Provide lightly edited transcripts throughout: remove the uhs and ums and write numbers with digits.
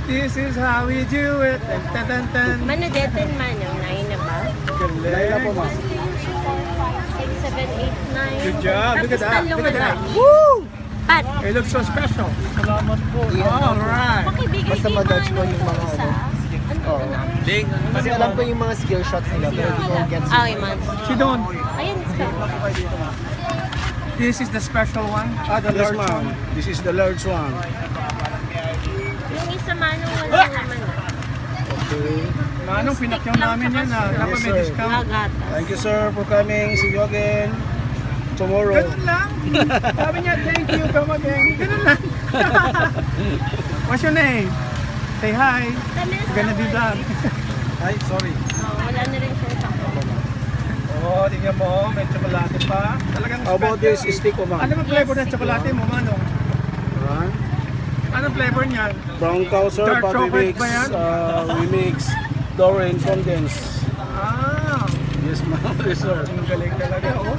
This is how we do it. Tan, tan, tan, tan. Manadetin man yung 9 na ba? Dahil na po, ma'am. 6, 7, 8, 9. Good job. Look at that. Look at that. Woo! Pat, It looks so special. Salamat po. Alright. pakibigay Basta kay ma-dodge ko Manong yung mga isa. Oo. Kasi alam ko yung mga skill shots nila, pero hindi ko gets. Okay, man. Si Don. Ayun, This is the special one. The Yes, large ma'am. one. This is the large one. yung isa Manong wala naman. Okay. Manong, pinakyaw namin yan na. Dapat may Yes, sir. discount. Agatas. Thank you, sir, for coming. See you again tomorrow. Ganun lang. Sabi niya, thank you, come again. Ganun lang. What's your name? Say hi. Gonna be vlog. Ay, sorry. Wala na rin siya sa Oh, tingnan mo, may tsokolate pa. Talagang How about special. this stick, ma'am? Ano ang flavor ng tsokolate mo, Manong? Right. Anong flavor niyan? Brown cow, sir, Dark but chocolate ba yan? we mix Doreen condensed. Ah, Yes, ma'am. Yes, sir. ang galing talaga, oh.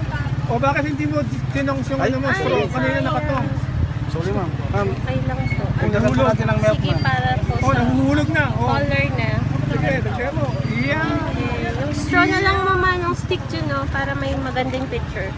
O bakit hindi mo tinong yung ano mo, straw? Kanina nakatong. Sorry, ma'am. Okay lang po. Tingnan po natin ang milk, Sige, ma'am. para po Oh, sa nahuhulog na. Oh, color na. sige, dagyan mo. Yeah. Yung straw na lang mama ng stick dyan, no? Para may magandang picture.